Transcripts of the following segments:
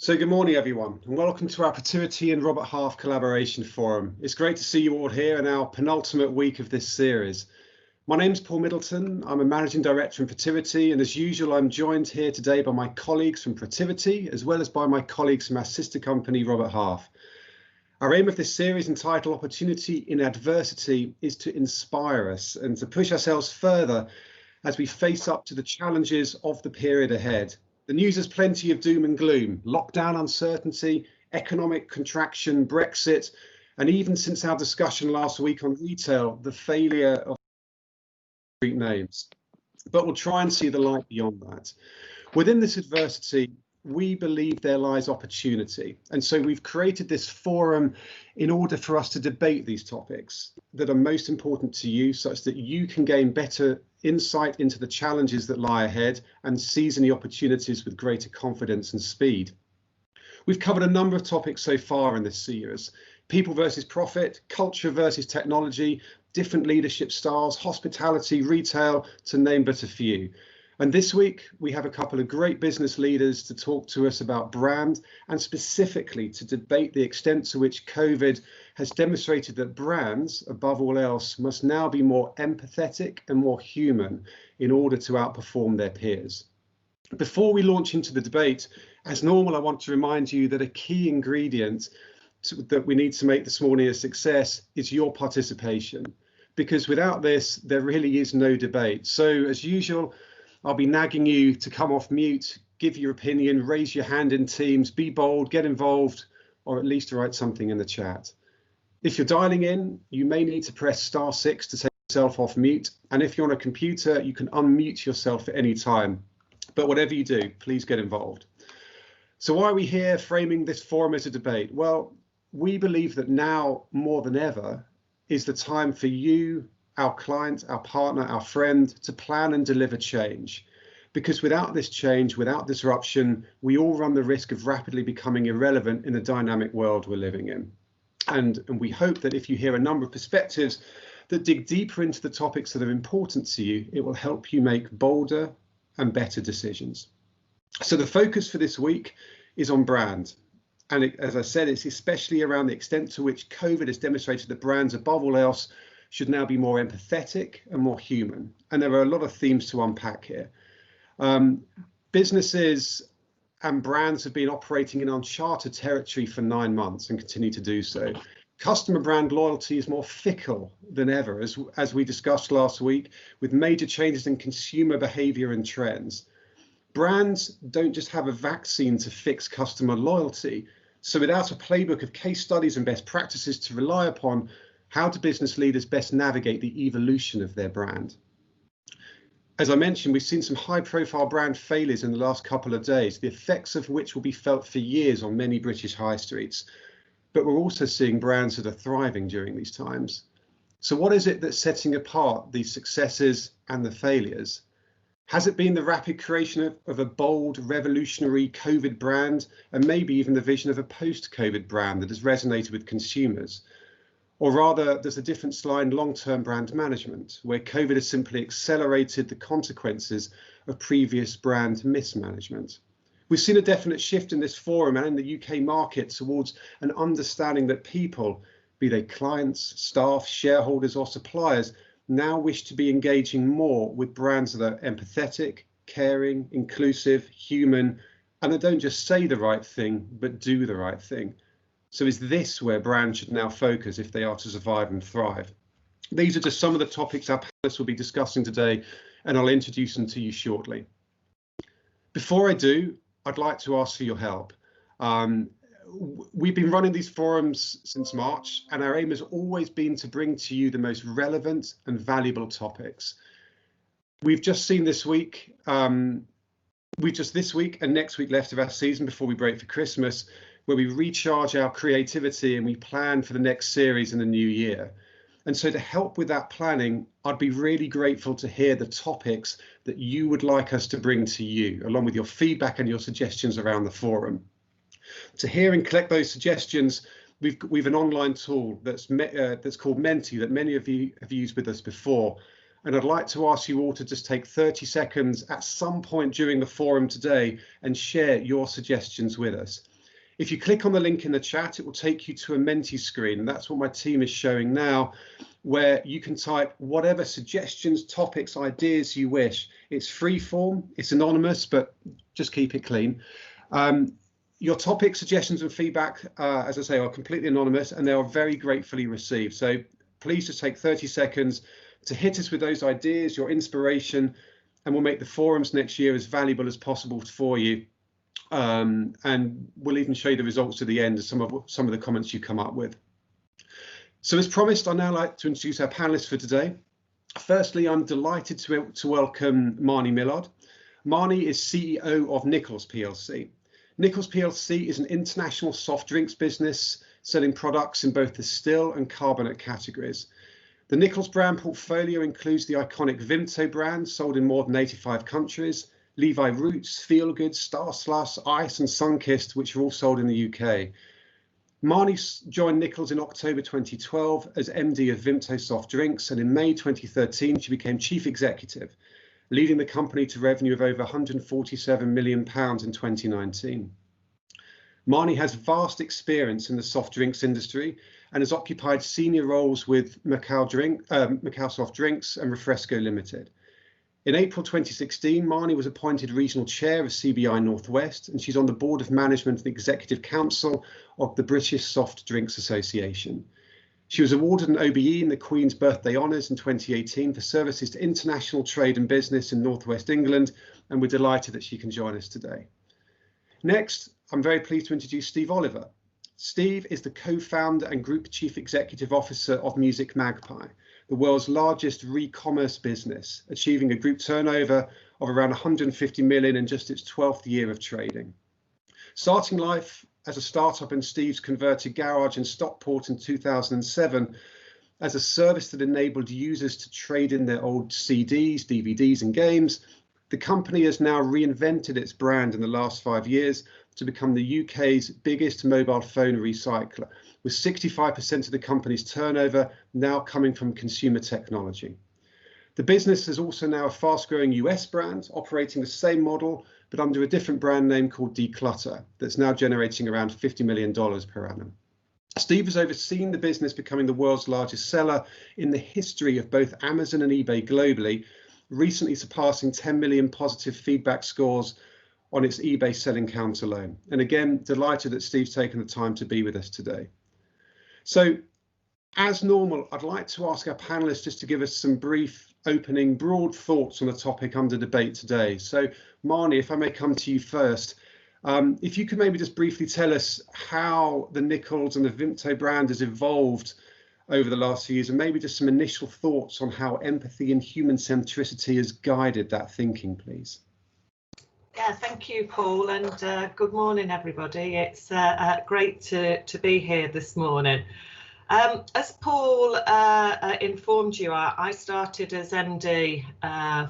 So good morning, everyone, and welcome to our Protiviti and Robert Half Collaboration Forum. It's great to see you all here in our penultimate week of this series. My name's Paul Middleton. I'm a Managing Director in Protiviti, and as usual, I'm joined here today by my colleagues from Protiviti, as well as by my colleagues from our sister company, Robert Half. Our aim of this series, entitled Opportunity in Adversity, is to inspire us and to push ourselves further as we face up to the challenges of the period ahead. The news has plenty of doom and gloom: lockdown uncertainty, economic contraction, Brexit, and even since our discussion last week on retail, the failure of street names. But we'll try and see the light beyond that. Within this adversity, we believe there lies opportunity. And so we've created this forum in order for us to debate these topics that are most important to you, such that you can gain better insight into the challenges that lie ahead and seize any opportunities with greater confidence and speed. We've covered a number of topics so far in this series: people versus profit, culture versus technology, different leadership styles, hospitality, retail, to name but a few. And this week, we have a couple of great business leaders to talk to us about brand, and specifically to debate the extent to which COVID has demonstrated that brands, above all else, must now be more empathetic and more human in order to outperform their peers. Before we launch into the debate, as normal, I want to remind you that a key ingredient that we need to make this morning a success is your participation, because without this, there really is no debate. So as usual, I'll be nagging you to come off mute, give your opinion, raise your hand in Teams, be bold, get involved, or at least write something in the chat. If you're dialing in, you may need to press *6 to take yourself off mute. And if you're on a computer, you can unmute yourself at any time. But whatever you do, please get involved. So why are we here framing this forum as a debate? Well, we believe that now more than ever is the time for you, our client, our partner, our friend, to plan and deliver change. Because without this change, without disruption, we all run the risk of rapidly becoming irrelevant in the dynamic world we're living in. And we hope that if you hear a number of perspectives that dig deeper into the topics that are important to you, it will help you make bolder and better decisions. So the focus for this week is on brand. And as I said, it's especially around the extent to which COVID has demonstrated that brands, above all else, should now be more empathetic and more human. And there are a lot of themes to unpack here. Businesses and brands have been operating in uncharted territory for 9 months and continue to do so. Customer brand loyalty is more fickle than ever, as we discussed last week, with major changes in consumer behavior and trends. Brands don't just have a vaccine to fix customer loyalty. So without a playbook of case studies and best practices to rely upon, how do business leaders best navigate the evolution of their brand? As I mentioned, we've seen some high-profile brand failures in the last couple of days, the effects of which will be felt for years on many British high streets. But we're also seeing brands that are thriving during these times. So what is it that's setting apart these successes and the failures? Has it been the rapid creation of a bold, revolutionary COVID brand, and maybe even the vision of a post-COVID brand that has resonated with consumers? Or rather, there's a difference lie in long-term brand management, where COVID has simply accelerated the consequences of previous brand mismanagement. We've seen a definite shift in this forum and in the UK market towards an understanding that people, be they clients, staff, shareholders or suppliers, now wish to be engaging more with brands that are empathetic, caring, inclusive, human, and that don't just say the right thing, but do the right thing. So is this where brands should now focus if they are to survive and thrive? These are just some of the topics our panelists will be discussing today, and I'll introduce them to you shortly. Before I do, I'd like to ask for your help. We've been running these forums since March, and our aim has always been to bring to you the most relevant and valuable topics. We've just seen this week, this week and next week left of our season before we break for Christmas, where we recharge our creativity and we plan for the next series in the new year. And so to help with that planning, I'd be really grateful to hear the topics that you would like us to bring to you, along with your feedback and your suggestions around the forum. To hear and collect those suggestions, we've an online tool that's called Menti that many of you have used with us before. And I'd like to ask you all to just take 30 seconds at some point during the forum today and share your suggestions with us. If you click on the link in the chat, it will take you to a Menti screen, and that's what my team is showing now, where you can type whatever suggestions, topics, ideas you wish. It's free form, it's anonymous, but just keep it clean. Your topic suggestions and feedback, as I say, are completely anonymous, and they are very gratefully received. So please just take 30 seconds to hit us with those ideas, your inspiration, and we'll make the forums next year as valuable as possible for you. And we'll even show you the results at the end of some of the comments you come up with. So as promised, I'd now like to introduce our panelists for today. Firstly, I'm delighted to welcome Marnie Millard. Marnie is CEO of Nichols PLC. Nichols PLC is an international soft drinks business selling products in both the still and carbonate categories. The Nichols brand portfolio includes the iconic Vimto brand, sold in more than 85 countries, Levi Roots, Feelgood, Star Slush, Ice and Sunkist, which are all sold in the UK. Marnie joined Nichols in October 2012 as MD of Vimto Soft Drinks, and in May 2013 she became Chief Executive, leading the company to revenue of over £147 million in 2019. Marnie has vast experience in the soft drinks industry and has occupied senior roles with Macau Soft Drinks and Refresco Limited. In April 2016, Marnie was appointed Regional Chair of CBI Northwest, and she's on the Board of Management and Executive Council of the British Soft Drinks Association. She was awarded an OBE in the Queen's Birthday Honours in 2018 for services to international trade and business in Northwest England, and we're delighted that she can join us today. Next, I'm very pleased to introduce Steve Oliver. Steve is the co-founder and Group Chief Executive Officer of Music Magpie, the world's largest re-commerce business, achieving a group turnover of around 150 million in just its 12th year of trading. Starting life as a startup in Steve's converted garage in Stockport in 2007 as a service that enabled users to trade in their old CDs, DVDs and games, the company has now reinvented its brand in the last 5 years to become the UK's biggest mobile phone recycler, with 65% of the company's turnover now coming from consumer technology. The business is also now a fast-growing US brand, operating the same model, but under a different brand name called Declutter, that's now generating around $50 million per annum. Steve has overseen the business becoming the world's largest seller in the history of both Amazon and eBay globally, recently surpassing 10 million positive feedback scores on its eBay selling count alone. And again, delighted that Steve's taken the time to be with us today. So, as normal, I'd like to ask our panelists just to give us some brief opening, broad thoughts on the topic under debate today. So, Marnie, if I may come to you first, if you could maybe just briefly tell us how the Nichols and the Vimto brand has evolved over the last few years, and maybe just some initial thoughts on how empathy and human centricity has guided that thinking, please. Yeah, thank you, Paul, and good morning, everybody. It's great to be here this morning. As Paul informed you, I started as MD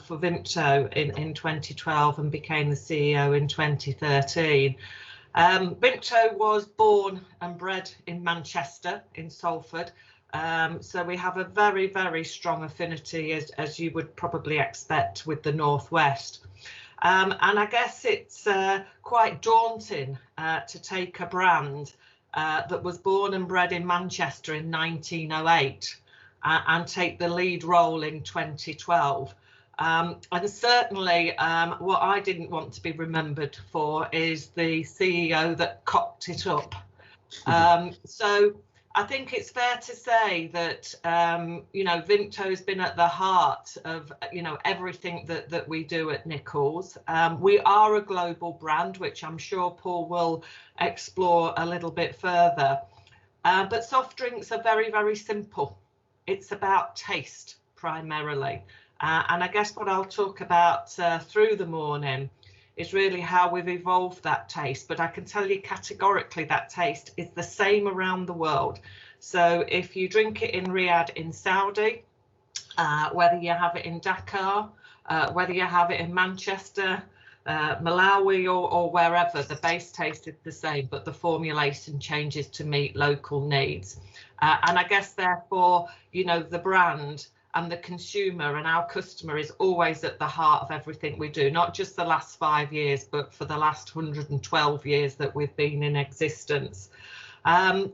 for Vimto in 2012 and became the CEO in 2013. Vimto was born and bred in Manchester, in Salford. So we have a very, very strong affinity, as you would probably expect, with the Northwest. And I guess it's quite daunting to take a brand that was born and bred in Manchester in 1908 and take the lead role in 2012. And certainly what I didn't want to be remembered for is the CEO that cocked it up. So I think it's fair to say that, Vimto has been at the heart of, everything that we do at Nichols. We are a global brand, which I'm sure Paul will explore a little bit further. But soft drinks are very, very simple. It's about taste primarily. And I guess what I'll talk about through the morning is really how we've evolved that taste. But I can tell you categorically that taste is the same around the world. So if you drink it in Riyadh in Saudi, whether you have it in Dakar, whether you have it in Manchester, Malawi or wherever, the base taste is the same, but the formulation changes to meet local needs. And I guess therefore, the brand and the consumer and our customer is always at the heart of everything we do, not just the last 5 years, but for the last 112 years that we've been in existence.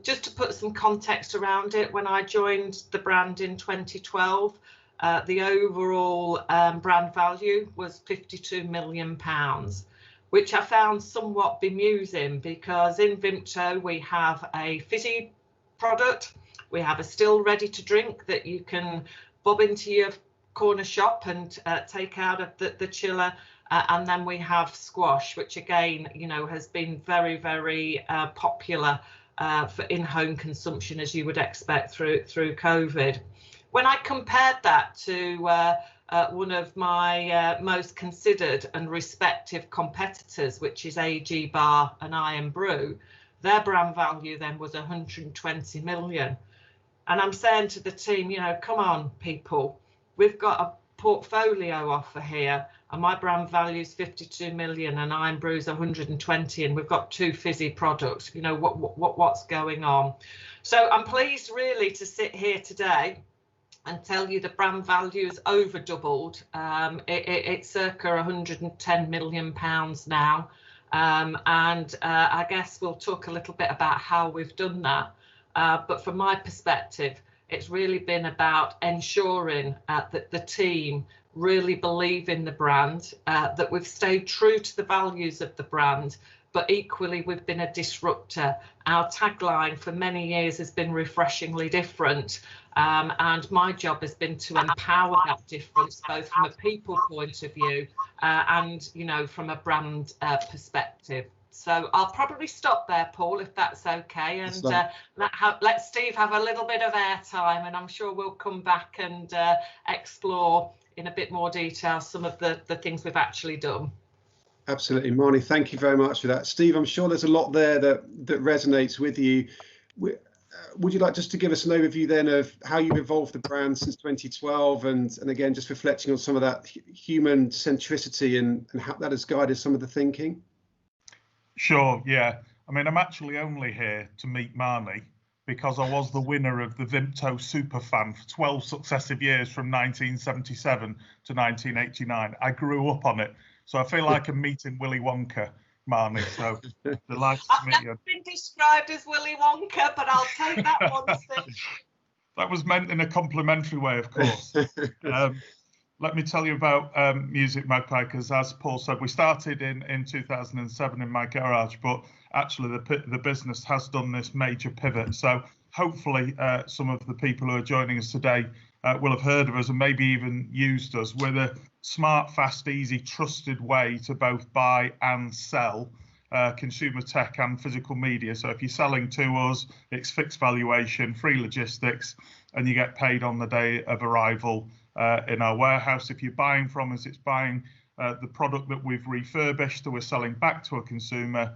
Just to put some context around it, when I joined the brand in 2012, the overall brand value was £52 million, which I found somewhat bemusing, because in Vimto we have a fizzy product, we have a still ready to drink that you can bob into your corner shop and take out of the chiller, and then we have squash, which again, you know, has been very, very popular for in-home consumption, as you would expect through COVID. When I compared that to one of my most considered and respected competitors, which is AG Bar and Iron Brew, their brand value then was 120 million. And I'm saying to the team, you know, come on, people, we've got a portfolio offer here, and my brand value is 52 million and Iron Brew's 120, and we've got 2 fizzy products. You know, what's going on? So I'm pleased really to sit here today and tell you the brand value is over doubled. It's circa 110 million pounds now, and I guess we'll talk a little bit about how we've done that. But from my perspective, it's really been about ensuring that the team really believe in the brand, that we've stayed true to the values of the brand, but equally we've been a disruptor. Our tagline for many years has been refreshingly different, and my job has been to empower that difference, both from a people point of view and, you know, from a brand perspective. So I'll probably stop there, Paul, if that's okay, and let Steve have a little bit of airtime, and I'm sure we'll come back and explore in a bit more detail some of the things we've actually done. Absolutely, Marnie, thank you very much for that. Steve, I'm sure there's a lot there that resonates with you. Would you like just to give us an overview then of how you've evolved the brand since 2012, and again, just reflecting on some of that human centricity and how that has guided some of the thinking? Sure, yeah. I mean, I'm actually only here to meet Marnie because I was the winner of the Vimto Superfan for 12 successive years from 1977 to 1989. I grew up on it, so I feel like I'm meeting Willy Wonka, Marnie, so delighted to meet you. I've been described as Willy Wonka, but I'll take that one, Steve. That was meant in a complimentary way, of course. Let me tell you about Music Magpie, because as Paul said, we started in 2007 in my garage, but actually the business has done this major pivot. So hopefully some of the people who are joining us today will have heard of us and maybe even used us. We're the smart, fast, easy, trusted way to both buy and sell consumer tech and physical media. So if you're selling to us, it's fixed valuation, free logistics, and you get paid on the day of arrival in our warehouse. If you're buying from us, it's buying the product that we've refurbished that we're selling back to a consumer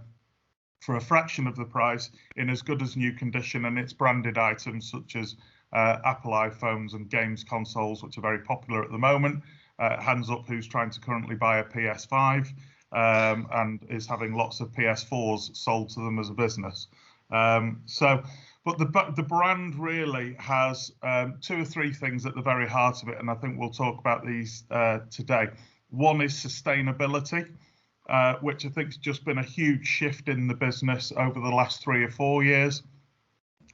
for a fraction of the price in as good as new condition, and it's branded items such as Apple iPhones and games consoles, which are very popular at the moment. Hands up who's trying to currently buy a PS5 and is having lots of PS4s sold to them as a business. But the brand really has 2 or 3 things at the very heart of it, and I think we'll talk about these today. One is sustainability, which I think has just been a huge shift in the business over the last 3 or 4 years.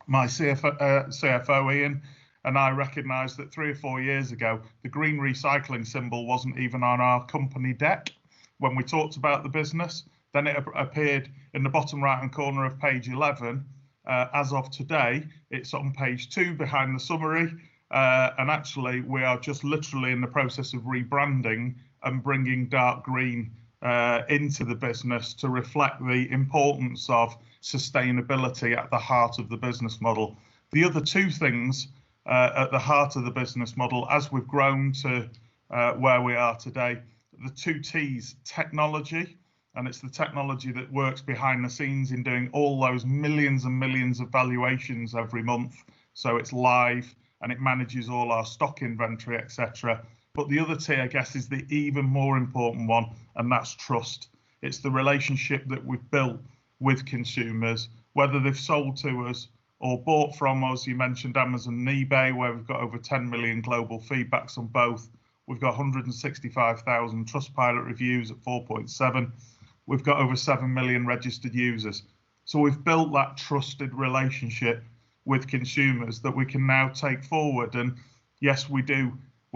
My CFO, Ian, and I recognised that 3 or 4 years ago, the green recycling symbol wasn't even on our company deck when we talked about the business. Then it appeared in the bottom right-hand corner of page 11. As of today, it's on page 2 behind the summary, and actually we are just literally in the process of rebranding and bringing dark green into the business to reflect the importance of sustainability at the heart of the business model. The other 2 things at the heart of the business model, as we've grown to where we are today, the 2 T's, technology. And it's the technology that works behind the scenes in doing all those millions and millions of valuations every month. So it's live and it manages all our stock inventory, etc. But the other T, I guess, is the even more important one, and that's trust. It's the relationship that we've built with consumers, whether they've sold to us or bought from us. You mentioned Amazon and eBay, where we've got over 10 million global feedbacks on both. We've got 165,000 Trustpilot reviews at 4.7. We've got over 7 million registered users. So we've built that trusted relationship with consumers that we can now take forward. And yes, we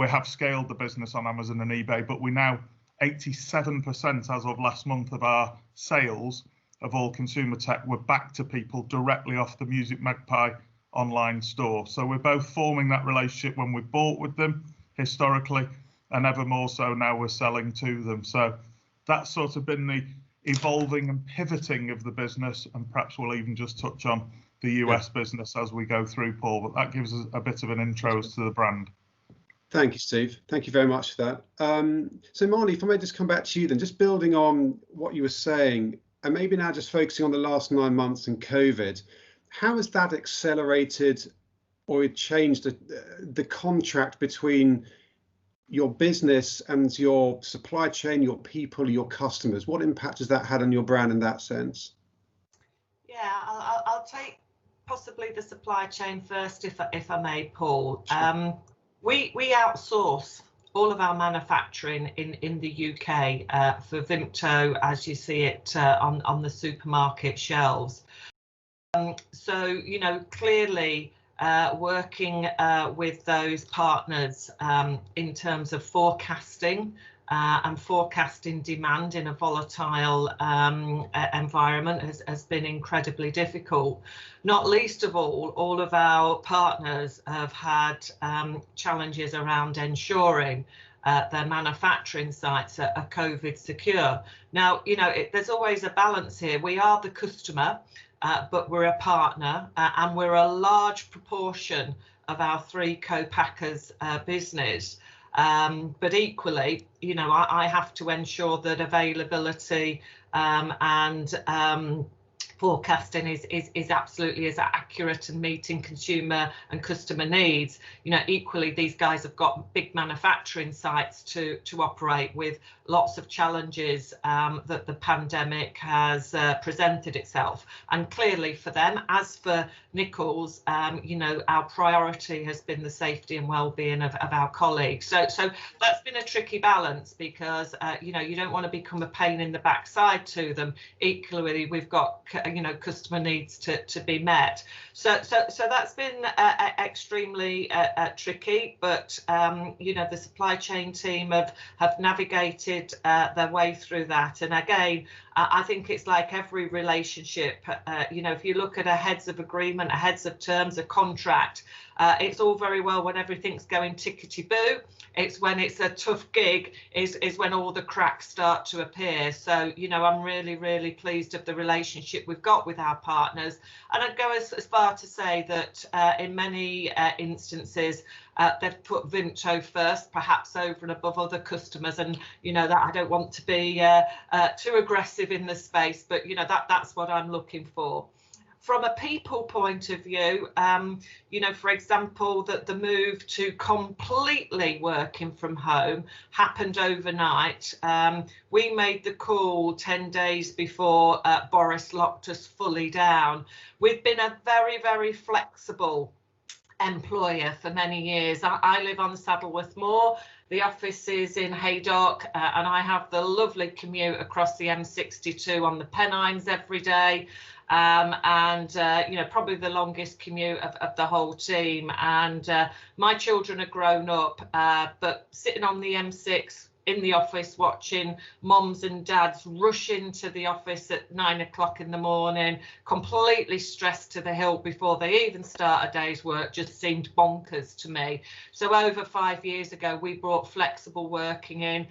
have scaled the business on Amazon and eBay, but we now 87% as of last month of our sales of all consumer tech were back to people directly off the Music Magpie online store. So we're both forming that relationship when we bought with them historically, and ever more so now we're selling to them. So that's sort of been the evolving and pivoting of the business, and perhaps we'll even just touch on the US business as we go through, Paul, but that gives us a bit of an intro as to the brand. Thank you, Steve. Thank you very much for that. So Marnie, if I may just come back to you then, just building on what you were saying, and maybe now just focusing on the last 9 months and COVID, how has that accelerated or changed the contract between your business and your supply chain, your people, your customers? What impact has that had on your brand in that sense? Yeah, I'll take possibly the supply chain first, if I may, Paul. Sure. We outsource all of our manufacturing in the UK for Vimto, as you see it on the supermarket shelves. So, you know, clearly working with those partners in terms of forecasting and forecasting demand in a volatile environment has been incredibly difficult. Not least of all of our partners have had challenges around ensuring their manufacturing sites are COVID secure. Now, you know, there's always a balance here. We are the customer, but we're a partner, and we're a large proportion of our 3 co-packers business. But equally, you know, I have to ensure that availability and forecasting is absolutely as accurate and meeting consumer and customer needs. You know, equally, these guys have got big manufacturing sites to operate with, lots of challenges that the pandemic has presented itself. And clearly for them, as for Nichols, you know, our priority has been the safety and well-being of our colleagues. So that's been a tricky balance, because you know, you don't want to become a pain in the backside to them. Equally, we've got, you know, customer needs to be met. So that's been extremely tricky, but you know, the supply chain team have navigated their way through that. And again, I think it's like every relationship, you know, if you look at a heads of agreement, a heads of terms, a contract, it's all very well when everything's going tickety-boo. It's when it's a tough gig is when all the cracks start to appear. So, you know, I'm really, really pleased of the relationship we've got with our partners. And I'd go as far to say that in many instances, they've put Vimto first, perhaps over and above other customers. And, you know, that I don't want to be too aggressive in the space, but, you know, that's what I'm looking for. From a people point of view, you know, for example, that the move to completely working from home happened overnight. We made the call 10 days before Boris locked us fully down. We've been a very, very flexible employer for many years. I live on Saddleworth Moor. The office is in Haydock, and I have the lovely commute across the M62 on the Pennines every day. You know, probably the longest commute of the whole team. And my children are grown up, but sitting on the M6 in the office watching moms and dads rush into the office at 9 o'clock in the morning, completely stressed to the hilt before they even start a day's work, just seemed bonkers to me. So over 5 years ago, we brought flexible working in,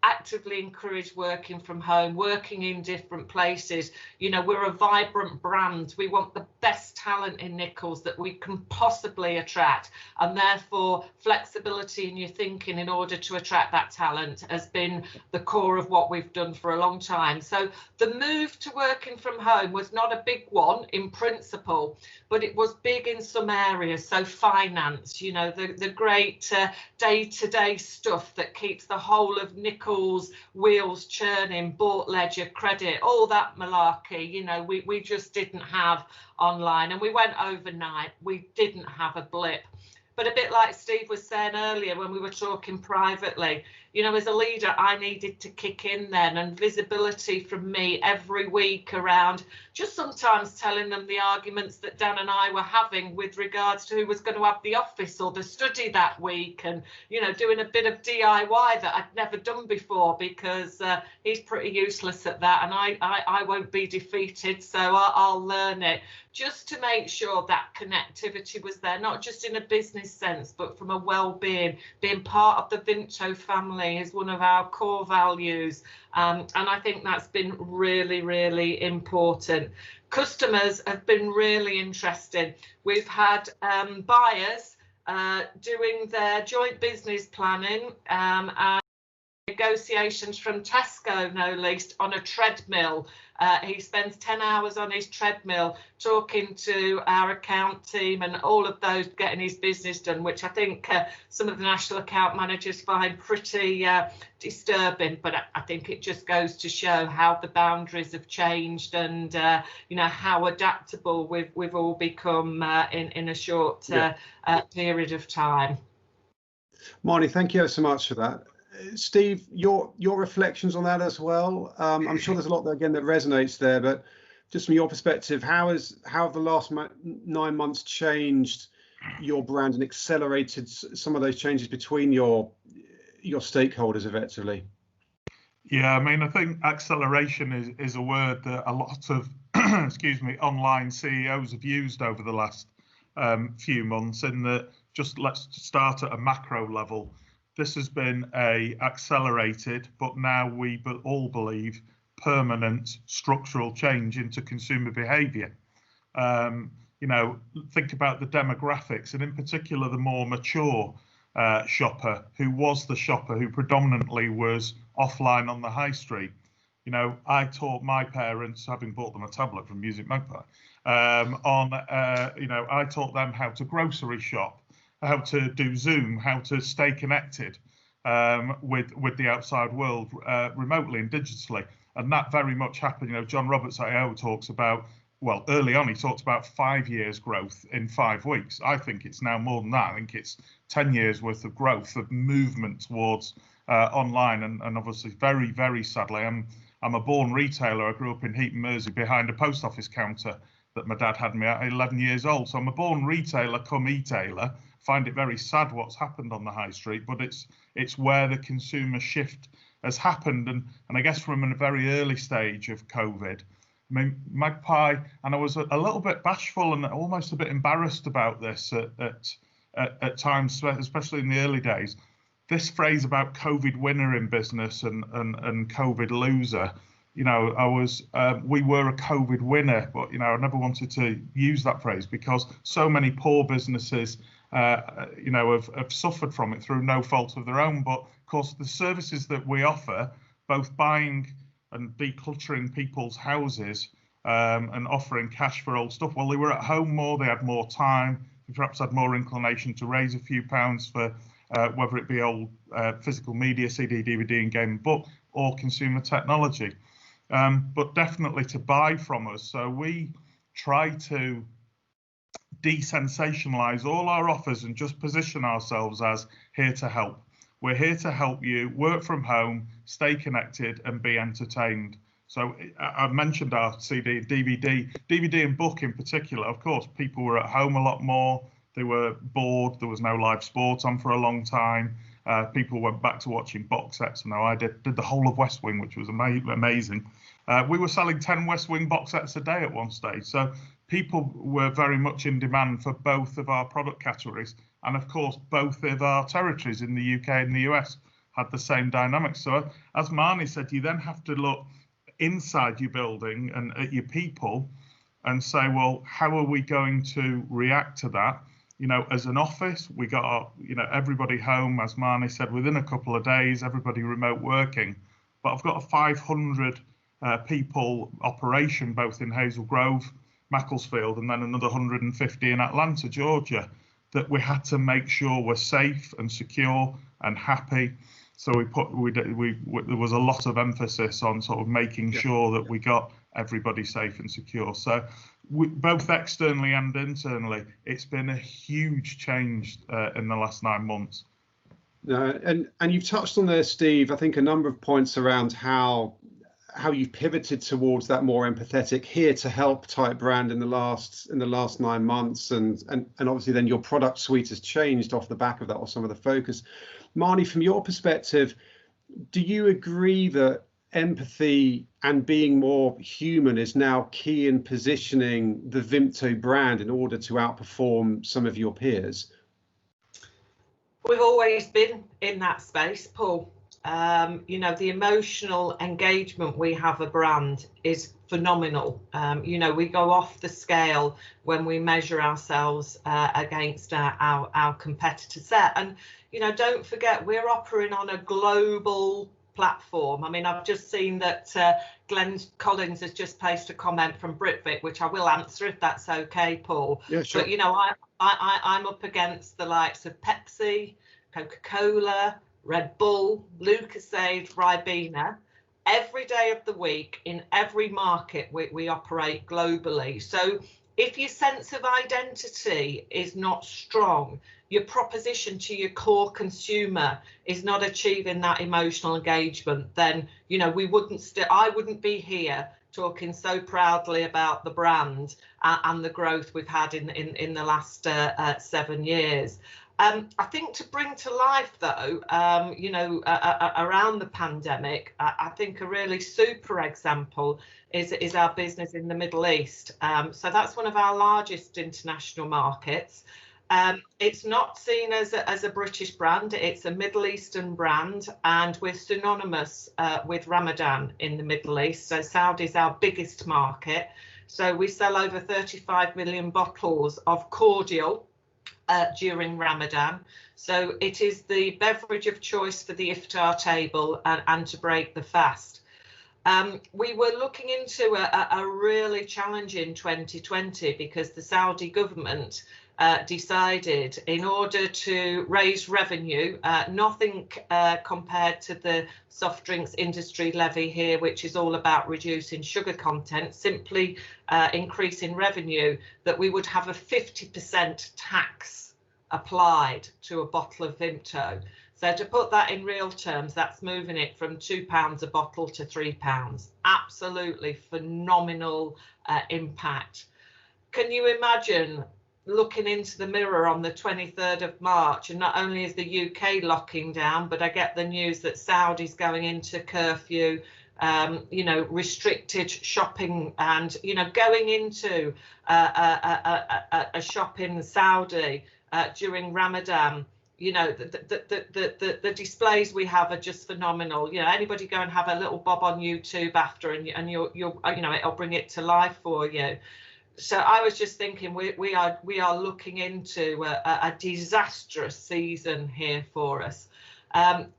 actively encourage working from home, working in different places. You know, we're a vibrant brand. We want the best talent in Nichols that we can possibly attract, and therefore flexibility in your thinking in order to attract that talent has been the core of what we've done for a long time. So the move to working from home was not a big one in principle, but it was big in some areas. So finance, you know, the great day-to-day stuff that keeps the whole of Nichols vehicles, wheels churning, bought ledger, credit, all that malarkey. You know, we just didn't have online, and we went overnight. We didn't have a blip. But a bit like Steve was saying earlier when we were talking privately, you know, as a leader, I needed to kick in then, and visibility from me every week around just sometimes telling them the arguments that Dan and I were having with regards to who was going to have the office or the study that week, and, you know, doing a bit of DIY that I'd never done before, because he's pretty useless at that, and I won't be defeated, so I'll learn it, just to make sure that connectivity was there, not just in a business sense, but from a well-being. Being part of the Vinto family is one of our core values, and I think that's been really, really important. Customers have been really interesting. We've had buyers doing their joint business planning and negotiations from Tesco, no least, on a treadmill. He spends 10 hours on his treadmill talking to our account team and all of those, getting his business done, which I think some of the national account managers find pretty disturbing. But I think it just goes to show how the boundaries have changed, and you know, how adaptable we've all become in a short period of time. Marnie, thank you so much for that. Steve, your reflections on that as well. I'm sure there's a lot that, again, that resonates there, but just from your perspective, how have the last 9 months changed your brand and accelerated some of those changes between your stakeholders effectively? Yeah, I mean, I think acceleration is a word that a lot of excuse me, online CEOs have used over the last few months, in that, just let's start at a macro level. This has been a accelerated, but now we all believe permanent structural change into consumer behaviour. You know, think about the demographics, and in particular the more mature shopper, who was the shopper who predominantly was offline on the high street. You know, I taught my parents, having bought them a tablet from Music Magpie, you know, I taught them how to grocery shop, how to do Zoom, how to stay connected with the outside world remotely and digitally. And that very much happened. You know, John Roberts IO talks about, well, early on he talked about 5 years growth in 5 weeks. I think it's now more than that. I think it's 10 years worth of growth, of movement towards online. And obviously, very, very sadly, I'm a born retailer. I grew up in Heaton, Mersey, behind a post office counter that my dad had me at 11 years old. So I'm a born retailer come e-tailer. Find it very sad what's happened on the high street, but it's where the consumer shift has happened. And I guess from a very early stage of COVID, I mean, Magpie, and I was a little bit bashful and almost a bit embarrassed about this at times, especially in the early days. This phrase about COVID winner in business and COVID loser, you know, we were a COVID winner, but, you know, I never wanted to use that phrase, because so many poor businesses, you know, have suffered from it through no fault of their own. But of course, the services that we offer, both buying and decluttering people's houses and offering cash for old stuff, well, they were at home more, they had more time, they perhaps had more inclination to raise a few pounds for whether it be old physical media, CD, DVD and game, book, or consumer technology. But definitely to buy from us. So we try to desensationalize all our offers and just position ourselves as here to help. We're here to help you work from home, stay connected and be entertained. So I've mentioned our CD, DVD and book in particular. Of course, people were at home a lot more. They were bored. There was no live sport on for a long time. People went back to watching box sets. Now I did the whole of West Wing, which was amazing. We were selling 10 West Wing box sets a day at one stage. So people were very much in demand for both of our product categories. And of course, both of our territories in the UK and the US had the same dynamics. So as Marnie said, you then have to look inside your building and at your people and say, well, how are we going to react to that? You know, as an office, we got, you know, everybody home, as Marnie said, within a couple of days, everybody remote working. But I've got a 500 people operation, both in Hazel Grove, Macclesfield, and then another 150 in Atlanta, Georgia, that we had to make sure we're safe and secure and happy. So there was a lot of emphasis on sort of making sure that we got everybody safe and secure. So both externally and internally, it's been a huge change in the last 9 months. And you've touched on there, Steve, I think a number of points around how you've pivoted towards that more empathetic, here to help type brand in the last 9 months, and obviously then your product suite has changed off the back of that, or some of the focus. Marnie, from your perspective, do you agree that empathy and being more human is now key in positioning the Vimto brand in order to outperform some of your peers? We've always been in that space, Paul. You know, the emotional engagement we have a brand is phenomenal. You know, we go off the scale when we measure ourselves against our competitor set. And, you know, don't forget, we're operating on a global platform. I mean, I've just seen that Glenn Collins has just placed a comment from Britvic, which I will answer if that's okay, Paul. Yeah, sure. But, you know, I'm up against the likes of Pepsi, Coca-Cola, Red Bull, Lucasade, Ribena, every day of the week in every market we operate globally. So if your sense of identity is not strong, your proposition to your core consumer is not achieving that emotional engagement, then, you know, I wouldn't be here talking so proudly about the brand and the growth we've had in the last 7 years. I think to bring to life, though, you know, around the pandemic, I think a really super example is our business in the Middle East. So that's one of our largest international markets. It's not seen as a British brand, it's a Middle Eastern brand, and we're synonymous with Ramadan in the Middle East. So Saudi is our biggest market. So we sell over 35 million bottles of cordial during Ramadan. So it is the beverage of choice for the iftar table and to break the fast. We were looking into a really challenging 2020 because the Saudi government decided, in order to raise revenue, nothing compared to the soft drinks industry levy here, which is all about reducing sugar content, simply increasing revenue, that we would have a 50% tax applied to a bottle of Vimto. So to put that in real terms, that's moving it from £2 a bottle to £3. Absolutely phenomenal impact. Can you imagine looking into the mirror on the 23rd of March, and not only is the UK locking down, but I get the news that Saudi's going into curfew, you know, restricted shopping, and, you know, going into a shop in Saudi during Ramadan. You know, the displays we have are just phenomenal. You know, anybody go and have a little bob on YouTube after, and you'll you know, it'll bring it to life for you. So I was just thinking, we are looking into a disastrous season here for us.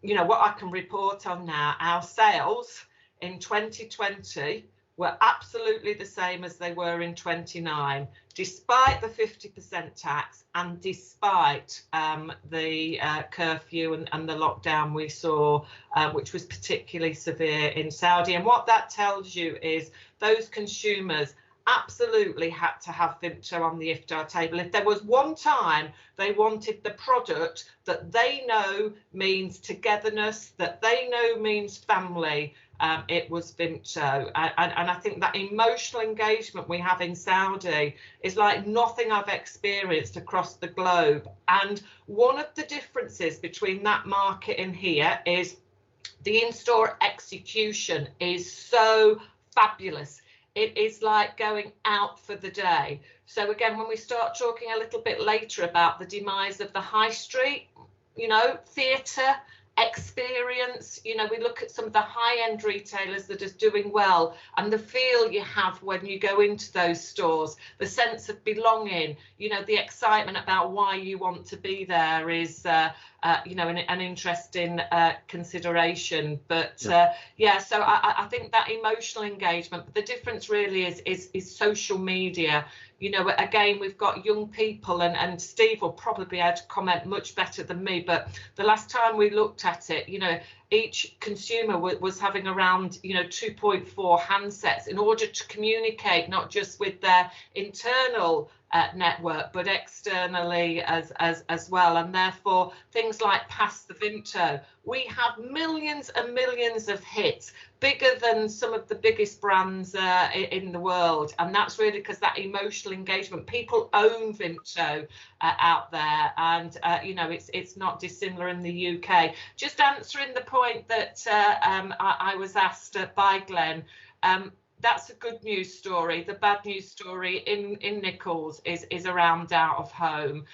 You know, what I can report on now, our sales in 2020 were absolutely the same as they were in 29, despite the 50% tax and despite the curfew and the lockdown we saw, which was particularly severe in Saudi. And what that tells you is those consumers absolutely had to have Vimto on the iftar table. If there was one time they wanted the product that they know means togetherness, that they know means family, it was Vimto. And I think that emotional engagement we have in Saudi is like nothing I've experienced across the globe. And one of the differences between that market and here is the in-store execution is so fabulous. It is like going out for the day. So again, when we start talking a little bit later about the demise of the high street, you know, theatre, experience, you know, we look at some of the high-end retailers that are doing well, and the feel you have when you go into those stores, the sense of belonging, you know, the excitement about why you want to be there is an interesting consideration. But so I think that emotional engagement. But the difference really is social media. Again, we've got young people, and Steve will probably be able to comment much better than me, but the last time we looked at it, each consumer was having around 2.4 handsets in order to communicate not just with their internal network but externally as well. And therefore things like Pass the Vinto, we have millions and millions of hits, bigger than some of the biggest brands in the world, and that's really because that emotional engagement. People own Vinto out there, and it's not dissimilar in the UK. Just answering the point that I was asked by Glenn, that's a good news story. The bad news story in Nichols is around out of home.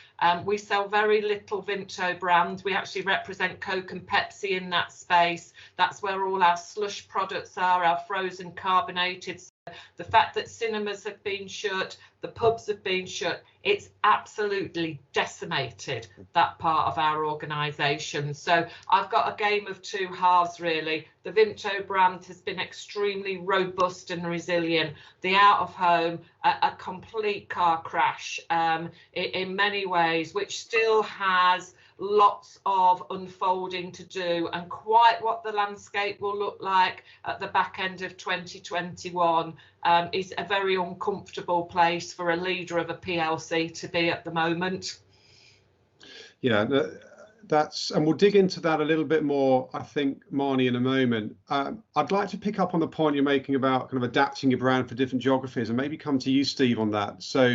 We sell very little Vinto brand. We actually represent Coke and Pepsi in that space. That's where all our slush products are, our frozen carbonated. The fact that cinemas have been shut, the pubs have been shut, it's absolutely decimated that part of our organisation. So I've got a game of two halves really. The Vinto brand has been extremely robust and resilient. The out of home, a complete car crash in many ways, which still has lots of unfolding to do, and quite what the landscape will look like at the back end of 2021 is a very uncomfortable place for a leader of a PLC to be at the moment. Yeah, and we'll dig into that a little bit more, I think, Marnie, in a moment. I'd like to pick up on the point you're making about kind of adapting your brand for different geographies, and maybe come to you, Steve, on that. So,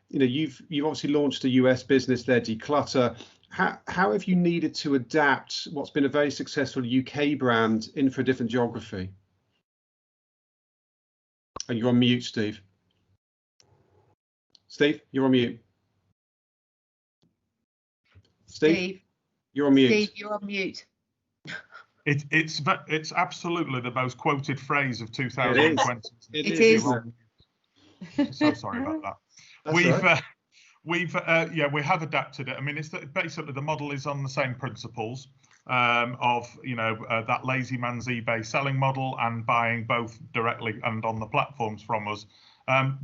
you've obviously launched a US business there, Declutter. How have you needed to adapt what's been a very successful UK brand in for a different geography? And you're on mute, Steve. Steve, you're on mute. Steve, you're on mute. Steve, you're on mute. It's absolutely the most quoted phrase of 2020. It is. So sorry about that. We have adapted it. I mean, it's basically the model is on the same principles of that lazy man's eBay selling model and buying both directly and on the platforms from us.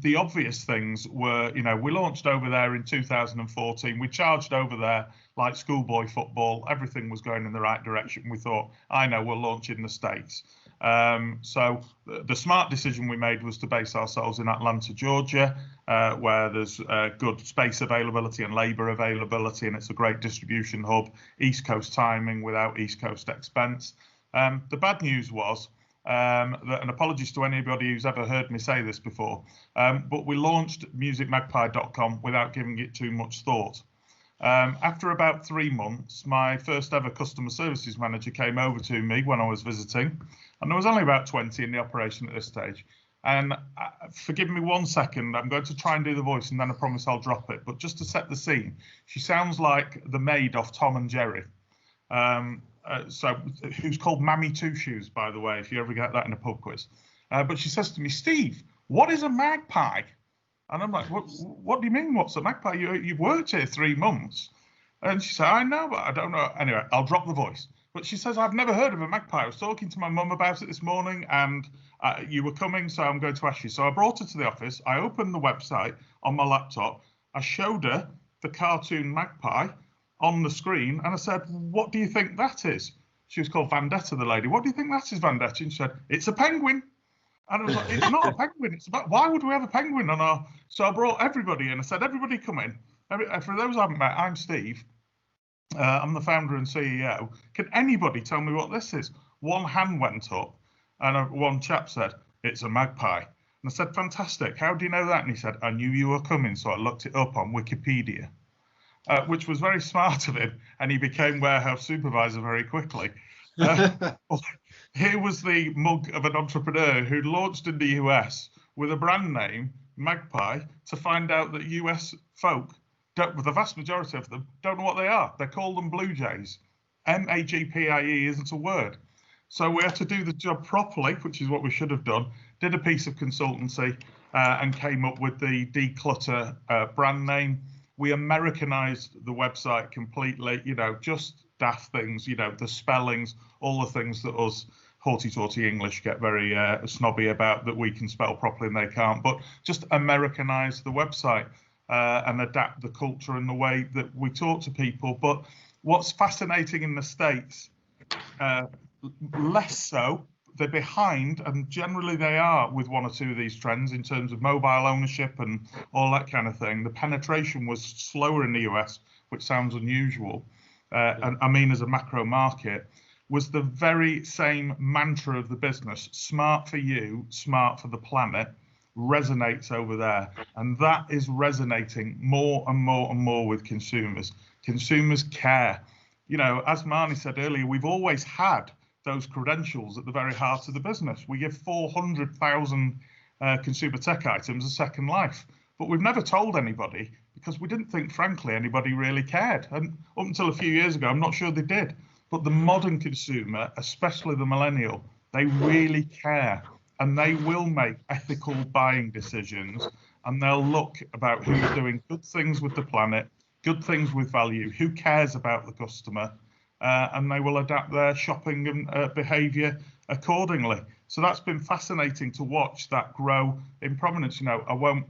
The obvious things were, we launched over there in 2014. We charged over there like schoolboy football. Everything was going in the right direction. We thought, we'll launch in the States. So the smart decision we made was to base ourselves in Atlanta, Georgia, where there's good space availability and labour availability, and it's a great distribution hub, East Coast timing without East Coast expense. The bad news was, and apologies to anybody who's ever heard me say this before, but we launched musicmagpie.com without giving it too much thought. After about 3 months, my first ever customer services manager came over to me when I was visiting, and there was only about 20 in the operation at this stage. And forgive me 1 second, I'm going to try and do the voice and then I promise I'll drop it. But just to set the scene, she sounds like the maid off Tom and Jerry. Who's called Mammy Two Shoes, by the way, if you ever get that in a pub quiz. But she says to me, Steve, what is a magpie? And I'm like, what do you mean, what's a magpie? You've worked here 3 months. And she said, I know, but I don't know. Anyway, I'll drop the voice. But she says, I've never heard of a magpie. I was talking to my mum about it this morning and you were coming, so I'm going to ask you. So I brought her to the office. I opened the website on my laptop. I showed her the cartoon magpie on the screen and I said, what do you think that is? She was called Vendetta, the lady. What do you think that is, Vendetta? And she said, it's a penguin. And I was like, it's not a penguin. It's about, why would we have a penguin on our... So I brought everybody in. I said, everybody come in. For those I haven't met, I'm Steve. I'm the founder and CEO. Can anybody tell me what this is? One hand went up and one chap said, it's a magpie. And I said, fantastic. How do you know that? And he said, I knew you were coming, so I looked it up on Wikipedia, which was very smart of him. And he became warehouse supervisor very quickly. Here was the mug of an entrepreneur who launched in the US with a brand name, Magpie, to find out that US folk, the vast majority of them, don't know what they are. They call them Blue Jays. MAGPIE isn't a word. So we had to do the job properly, which is what we should have done, did a piece of consultancy and came up with the Declutter brand name. We Americanized the website completely, just daft things, you know, the spellings, all the things that us haughty-taughty English get very snobby about, that we can spell properly and they can't, but just Americanize the website and adapt the culture and the way that we talk to people. But what's fascinating in the States, less so, they're behind, and generally they are, with one or two of these trends in terms of mobile ownership and all that kind of thing. The penetration was slower in the US, which sounds unusual. And I mean, as a macro market, was the very same mantra of the business: smart for you, smart for the planet, resonates over there. And that is resonating more and more and more with consumers. Consumers care. You know, as Marnie said earlier, we've always had those credentials at the very heart of the business. We give 400,000 consumer tech items a second life, but we've never told anybody because we didn't think, frankly, anybody really cared. And up until a few years ago, I'm not sure they did. But the modern consumer, especially the millennial, they really care, and they will make ethical buying decisions, and they'll look about who's doing good things with the planet, good things with value, who cares about the customer, and they will adapt their shopping and behaviour accordingly. So that's been fascinating to watch that grow in prominence. You know, I won't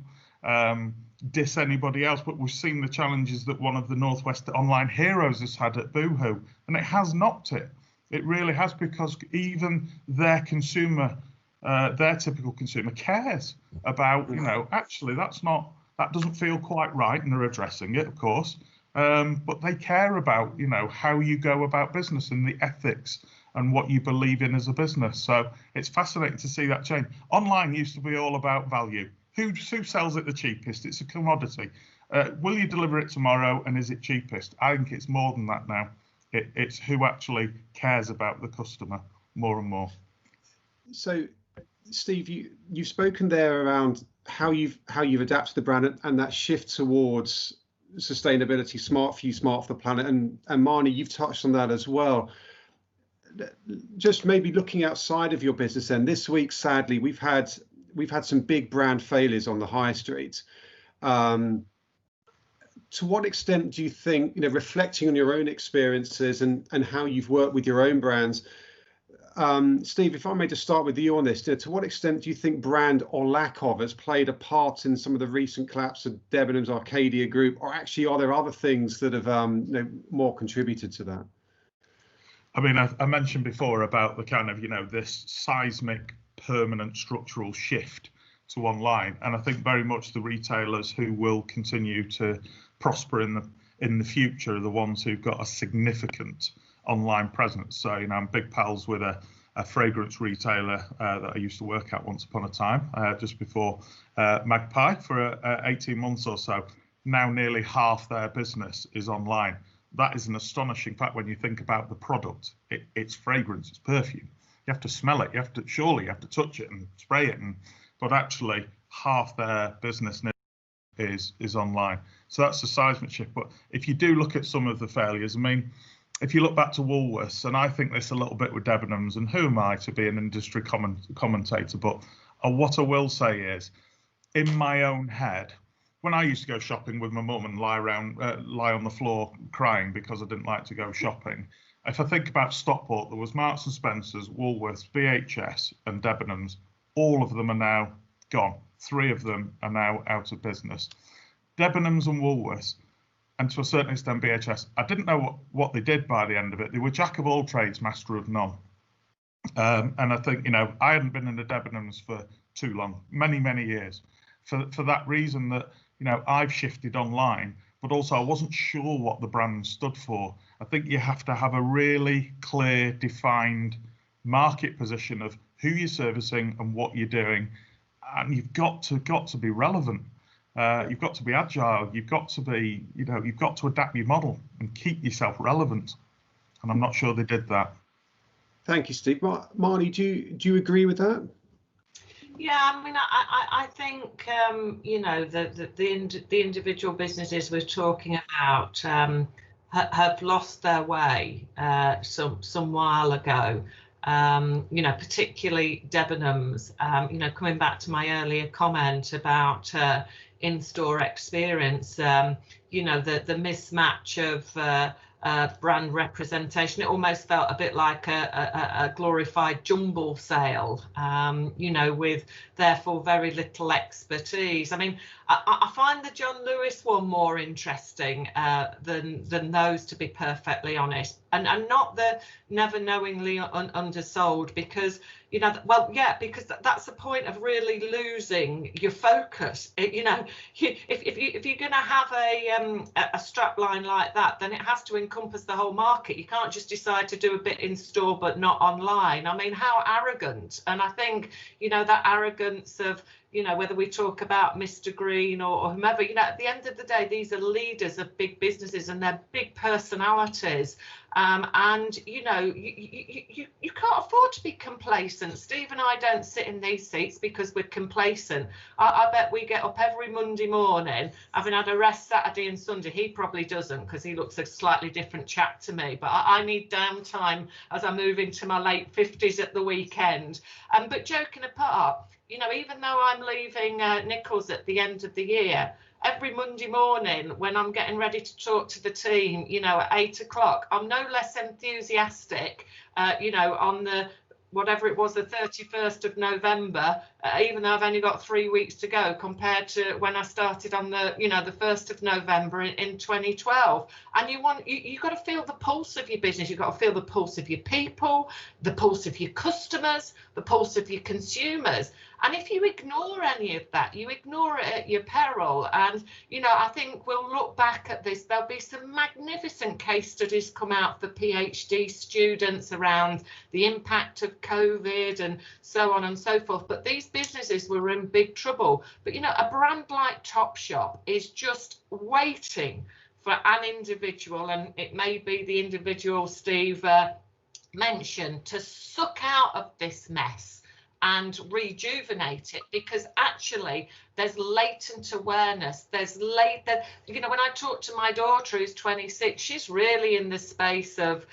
diss anybody else, but we've seen the challenges that one of the Northwest online heroes has had at Boohoo, and it has knocked it. It really has, because even their consumer, their typical consumer, cares about, you know, actually that doesn't feel quite right, and they're addressing it, of course. But they care about, you know, how you go about business and the ethics and what you believe in as a business. So it's fascinating to see that change. Online used to be all about value. Who sells it the cheapest? It's a commodity. Will you deliver it tomorrow, and is it cheapest? I think it's more than that now. It's who actually cares about the customer more and more. So, Steve, you've spoken there around how you've adapted the brand and that shift towards sustainability, smart for you, smart for the planet, and Marnie, you've touched on that as well. Just maybe looking outside of your business, then, this week, sadly, we've had some big brand failures on the high street. To what extent do you think, you know, reflecting on your own experiences and how you've worked with your own brands, Steve, if I may just start with you on this, to what extent do you think brand or lack of has played a part in some of the recent collapse of Debenhams Arcadia Group, or actually are there other things that have you know, more contributed to that? I mean, I mentioned before about the kind of, you know, this seismic permanent structural shift to online, and I think very much the retailers who will continue to prosper in the future are the ones who've got a significant online presence. So, you know, I'm big pals with a fragrance retailer that I used to work at once upon a time, just before Magpie, for 18 months or so. Now nearly half their business is online. That is an astonishing fact when you think about the product. It's fragrance, it's perfume. You have to smell it, you have to touch it and spray it, but actually half their business is online. So that's a seismic shift. But if you do look at some of the failures, I mean, if you look back to Woolworths, and I think this a little bit with Debenhams, and who am I to be an industry commentator, but what I will say is, in my own head, when I used to go shopping with my mum and lie on the floor crying because I didn't like to go shopping, if I think about Stockport, there was Marks and Spencer's, Woolworths, BHS and Debenhams. All of them are now gone. 3 of them are now out of business. Debenhams and Woolworths, and to a certain extent BHS, I didn't know what they did by the end of it. They were jack of all trades, master of none. And I think, you know, I hadn't been in the Debenhams for too long, many years, for that reason that, you know, I've shifted online, but also I wasn't sure what the brand stood for. I think you have to have a really clear, defined market position of who you're servicing and what you're doing, and you've got to be relevant. You've got to be agile. You've got to be, you know, you've got to adapt your model and keep yourself relevant. And I'm not sure they did that. Thank you, Steve. Marnie, do you agree with that? Yeah, I mean, I think you know, the individual businesses we're talking about have lost their way some while ago. You know, particularly Debenhams. You know, coming back to my earlier comment about in-store experience, you know, the mismatch brand representation. It almost felt a bit like a glorified jumble sale, you know, with therefore very little expertise. I mean, I find the John Lewis one more interesting than those, to be perfectly honest, and not the never knowingly undersold, because, you know, well, yeah, because that's the point of really losing your focus. You know, if you're going to have a strap line like that, then it has to encompass the whole market. You can't just decide to do a bit in store but not online. I mean, how arrogant. And I think, you know, that arrogance of, you know, whether we talk about Mr. Green or whomever, you know, at the end of the day, these are leaders of big businesses and they're big personalities. And, you know, you can't afford to be complacent. Steve and I don't sit in these seats because we're complacent. I bet we get up every Monday morning, having had a rest Saturday and Sunday. He probably doesn't, because he looks a slightly different chap to me. But I need downtime as I move into my late 50s at the weekend. But joking apart, you know, even though I'm leaving Nichols at the end of the year, every Monday morning when I'm getting ready to talk to the team, you know, at 8 o'clock, I'm no less enthusiastic, you know, on the, whatever it was, the 31st of November, even though I've only got 3 weeks to go, compared to when I started on the, you know, the 1st of November in 2012. And you've got to feel the pulse of your business. You've got to feel the pulse of your people, the pulse of your customers, the pulse of your consumers. And if you ignore any of that, you ignore it at your peril. And, you know, I think we'll look back at this. There'll be some magnificent case studies come out for PhD students around the impact of COVID and so on and so forth. But these businesses were in big trouble. But, you know, a brand like Topshop is just waiting for an individual, and it may be the individual Steve mentioned, to suck out of this mess and rejuvenate it, because actually there's latent awareness. You know, when I talk to my daughter who's 26, she's really in the space of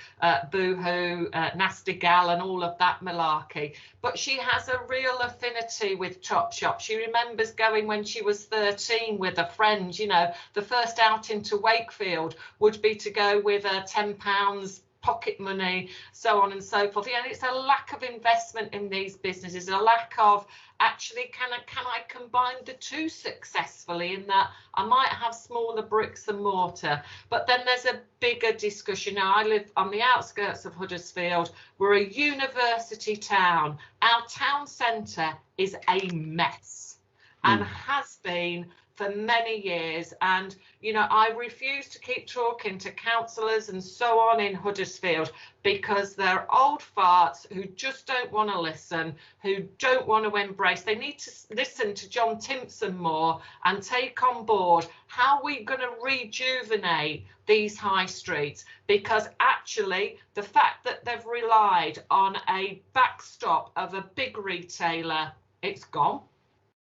boohoo, nasty gal and all of that malarkey, but she has a real affinity with Topshop. She remembers going when she was 13 with a friend. You know, the first outing to Wakefield would be to go with £10 pocket money, so on and so forth. Yeah, and it's a lack of investment in these businesses, a lack of actually, can I combine the two successfully, in that I might have smaller bricks and mortar. But then there's a bigger discussion. Now, I live on the outskirts of Huddersfield. We're a university town. Our town centre is a mess and has been for many years. And, you know, I refuse to keep talking to councillors and so on in Huddersfield, because they're old farts who just don't want to listen, who don't want to embrace. They need to listen to John Timpson more and take on board how we're going to rejuvenate these high streets, because actually the fact that they've relied on a backstop of a big retailer, it's gone.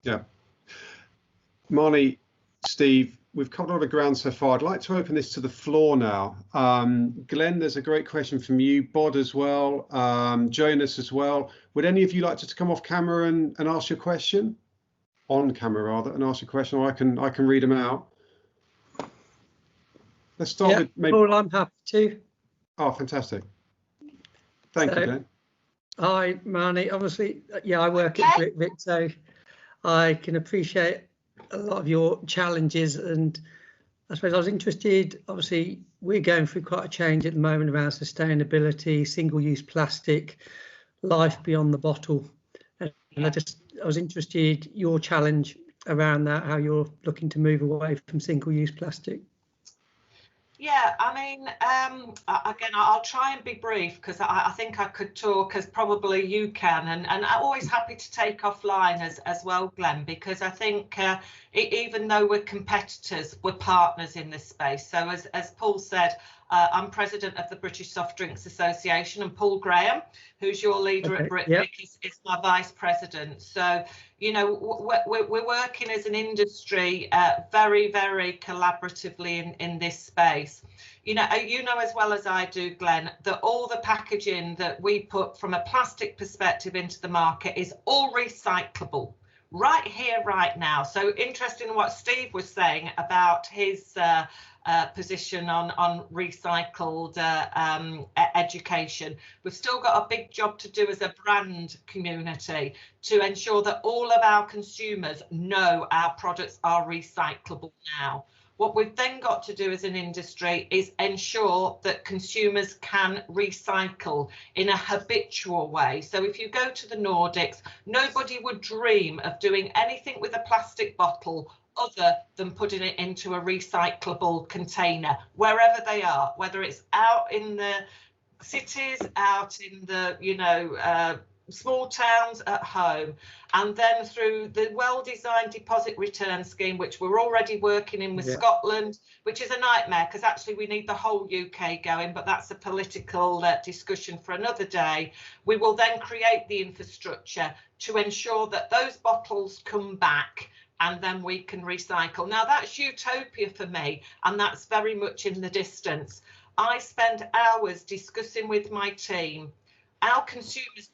Yeah. Marnie, Steve, we've covered a lot of ground so far. I'd like to open this to the floor now. Glenn, there's a great question from you, Bod as well, Jonas as well. Would any of you like to come off camera and ask your question? On camera, rather, and ask your question, or I can read them out. Let's start with maybe. Paul, I'm happy to. Oh, fantastic. Thank you, Glenn. Hi, Marnie. Obviously, yeah, I work at Britvic, so I can appreciate a lot of your challenges, and I suppose I was interested, obviously we're going through quite a change at the moment around sustainability, single-use plastic, life beyond the bottle, and I was interested your challenge around that, how you're looking to move away from single-use plastic. Yeah, I mean, again, I'll try and be brief, because I think I could talk as probably you can, and I'm always happy to take offline as well, Glenn, because I think even though we're competitors, we're partners in this space. So as Paul said, I'm president of the British Soft Drinks Association, and Paul Graham, who's your leader at Britvic, is my vice president. So, you know, we're working as an industry very, very collaboratively in this space. You know as well as I do, Glenn, that all the packaging that we put from a plastic perspective into the market is all recyclable. Right here, right now. So interesting what Steve was saying about his position on recycled education. We've still got a big job to do as a brand community to ensure that all of our consumers know our products are recyclable now. What we've then got to do as an industry is ensure that consumers can recycle in a habitual way. So if you go to the Nordics, nobody would dream of doing anything with a plastic bottle other than putting it into a recyclable container, wherever they are, whether it's out in the cities, out in the, small towns, at home, and then through the well-designed deposit return scheme, which we're already working in with Scotland, which is a nightmare because actually we need the whole UK going, but that's a political discussion for another day. We will then create the infrastructure to ensure that those bottles come back and then we can recycle. Now that's utopia for me, and that's very much in the distance. I spend hours discussing with my team. Our consumers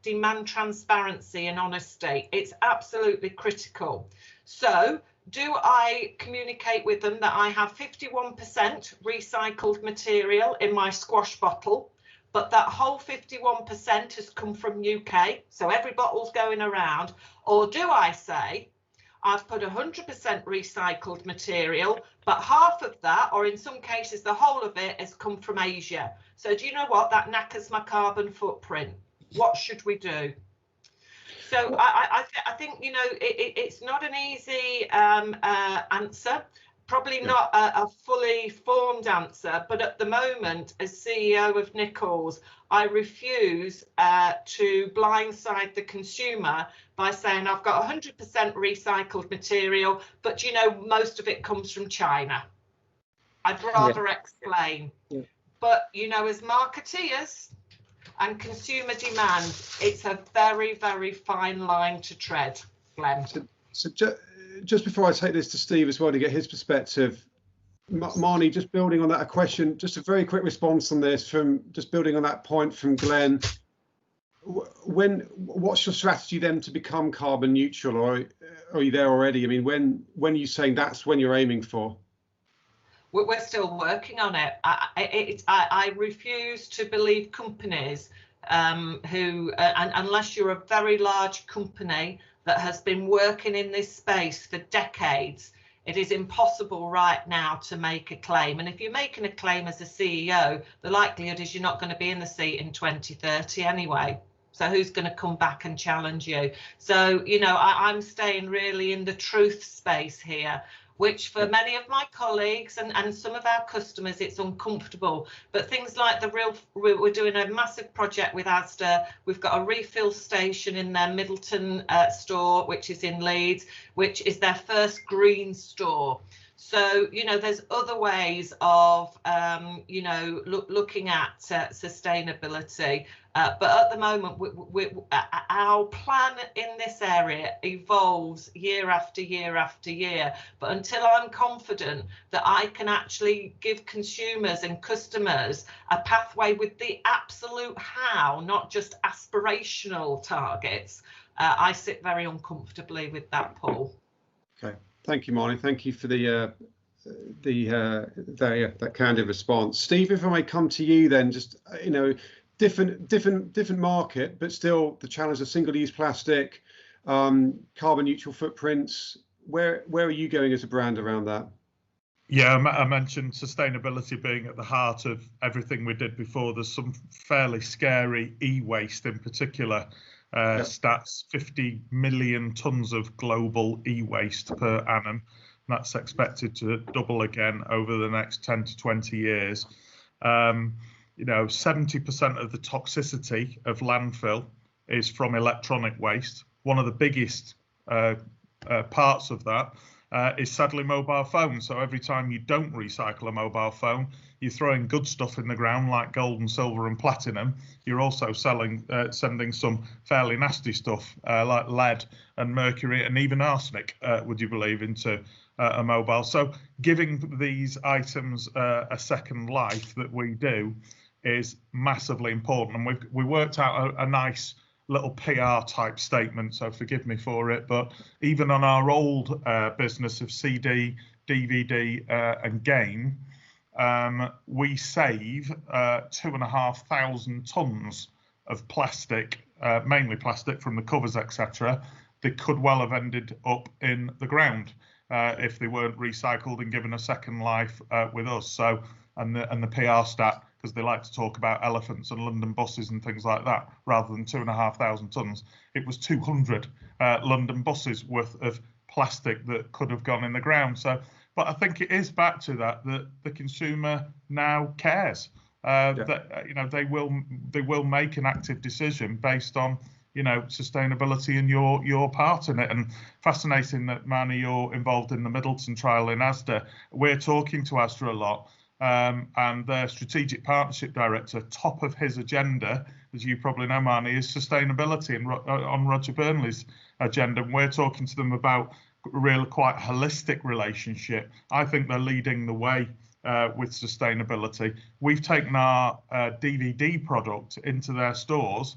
demand transparency and honesty. It's absolutely critical. So do I communicate with them that I have 51% recycled material in my squash bottle, but that whole 51% has come from UK, so every bottle's going around? Or do I say, I've put 100% recycled material, but half of that, or in some cases the whole of it, has come from Asia. So do you know what? That knackers my carbon footprint. What should we do? So I think, it's not an easy answer, probably not a fully formed answer, but at the moment, as CEO of Nichols, I refuse to blindside the consumer by saying I've got 100% recycled material, but most of it comes from China. I'd rather explain. Yeah. But as marketeers and consumer demand, it's a very, very fine line to tread, Glenn. So just before I take this to Steve as well to get his perspective, Marnie, just building on that, a question, just a very quick response on this, from just building on that point from Glenn. What's your strategy then to become carbon neutral, or are you there already? I mean, when are you saying that's when you're aiming for? We're still working on it. I refuse to believe companies who, unless you're a very large company that has been working in this space for decades, it is impossible right now to make a claim. And if you're making a claim as a CEO, the likelihood is you're not going to be in the seat in 2030 anyway. So who's going to come back and challenge you? So, I'm staying really in the truth space here, which for many of my colleagues and some of our customers, it's uncomfortable. But things like we're doing a massive project with Asda. We've got a refill station in their Middleton store, which is in Leeds, which is their first green store. So, there's other ways of, looking at sustainability. But at the moment, our plan in this area evolves year after year after year. But until I'm confident that I can actually give consumers and customers a pathway with the absolute how, not just aspirational targets, I sit very uncomfortably with that, Paul. Okay. Thank you, Marnie. Thank you for that candid response. Steve, if I may come to you then, just different market, but still the challenge of single-use plastic, carbon neutral footprints. Where are you going as a brand around that? Yeah, I mentioned sustainability being at the heart of everything we did before. There's some fairly scary e-waste in particular. Stats, 50 million tonnes of global e-waste per annum. That's expected to double again over the next 10 to 20 years. 70% of the toxicity of landfill is from electronic waste. One of the biggest parts of that is sadly mobile phones. So every time you don't recycle a mobile phone, you're throwing good stuff in the ground like gold and silver and platinum. You're also sending some fairly nasty stuff like lead and mercury and even arsenic, would you believe, into a mobile. So giving these items a second life that we do is massively important. And we worked out a nice little PR type statement, so forgive me for it, but even on our old business of CD, DVD and game, we save 2,500 tons of plastic, mainly plastic from the covers, etc. That could well have ended up in the ground if they weren't recycled and given a second life with us. So, and the PR stat, because they like to talk about elephants and London buses and things like that, rather than 2,500 tons, it was 200 London buses worth of plastic that could have gone in the ground. So, but I think it is back to that the consumer now cares. That they will make an active decision based on sustainability and your part in it. And fascinating that, Marnie, you're involved in the Middleton trial in Asda. We're talking to Asda a lot, and their strategic partnership director, top of his agenda, as you probably know, Marnie, is sustainability and on Roger Burnley's agenda. And we're talking to them about real, quite holistic relationship. I think they're leading the way with sustainability. We've taken our DVD product into their stores,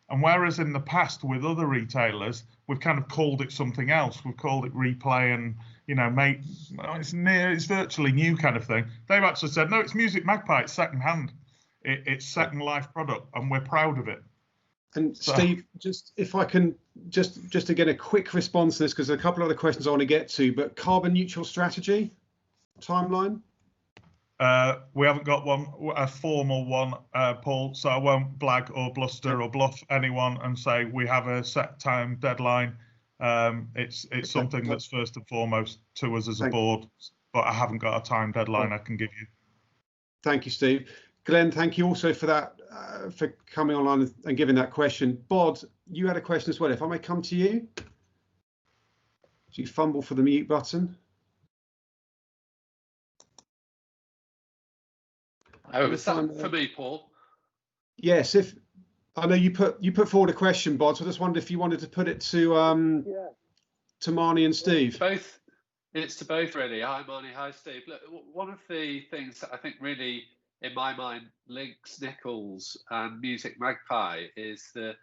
and whereas in the past with other retailers, we've kind of called it something else. We've called it replay and, it's virtually new kind of thing. They've actually said, no, it's Music Magpie, it's second hand. It's second life product, and we're proud of it. And Steve, just if I can just to get a quick response to this, because there's a couple of other questions I want to get to, but carbon neutral strategy, timeline? We haven't got a formal one, Paul, so I won't blag or bluster or bluff anyone and say we have a set time deadline. It's something that's first and foremost to us as a board, but I haven't got a time deadline I can give you. Thank you, Steve. Glenn, thank you also for that, for coming online and giving that question. Bod, you had a question as well. If I may come to you. Do you fumble for the mute button? Oh, was that for me, Paul? Yes. If I know you put forward a question, Bod, so I just wondered if you wanted to put it to Marnie and Steve. Both. It's to both, really. Hi, Marnie. Hi, Steve. Look, one of the things that I think really, in my mind, links Nichols and Music Magpie is the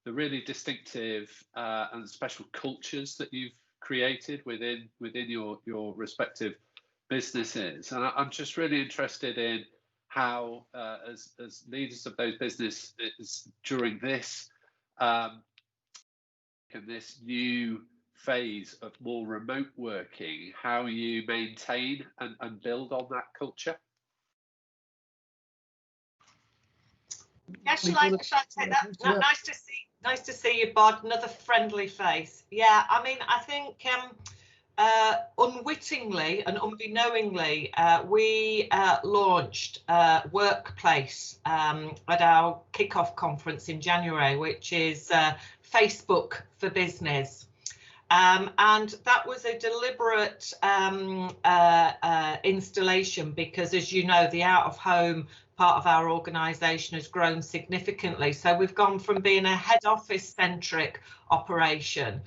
really distinctive and special cultures that you've created within your respective businesses. And I'm just really interested in how, as leaders of those businesses during this this new phase of more remote working, how you maintain and build on that culture. Yeah, shall I take that? Yeah. Nice to see you, Bod. Another friendly face. Yeah, I mean, I think unwittingly and unbeknowingly, we launched Workplace at our kickoff conference in January, which is Facebook for Business. And that was a deliberate installation because, as you know, the out-of-home part of our organisation has grown significantly. So we've gone from being a head office centric operation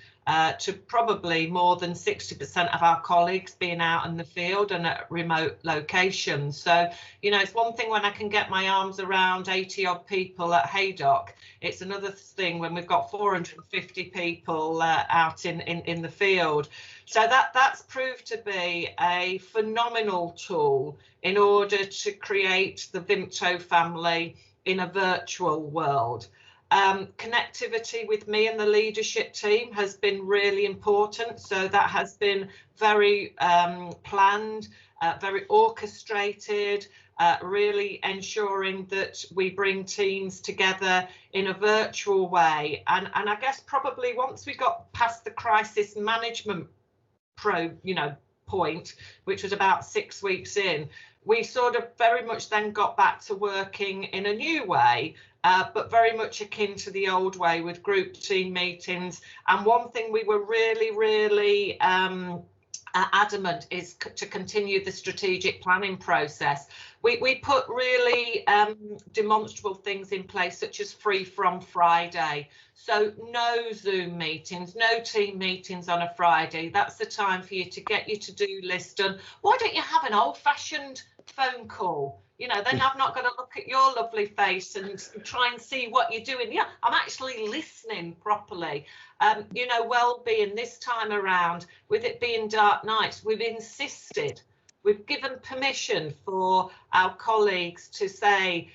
to probably more than 60% of our colleagues being out in the field and at remote locations. So, it's one thing when I can get my arms around 80 odd people at Haydock. It's another thing when we've got 450 people out in the field. So that's proved to be a phenomenal tool in order to create the Vimto family in a virtual world. Connectivity with me and the leadership team has been really important. So that has been very planned, very orchestrated, really ensuring that we bring teams together in a virtual way. And I guess probably once we got past the crisis management point, which was about 6 weeks in, we sort of very much then got back to working in a new way, but very much akin to the old way with group team meetings. And one thing we were really adamant is to continue the strategic planning process. We put really demonstrable things in place, such as Free From Friday. So no Zoom meetings, no team meetings on a Friday. That's the time for you to get your to-do list done. Why don't you have an old-fashioned phone call? You know, then I'm not going to look at your lovely face and try and see what you're doing. Yeah, I'm actually listening properly. You know, well-being this time around, with it being dark nights, we've insisted, we've given permission for our colleagues to say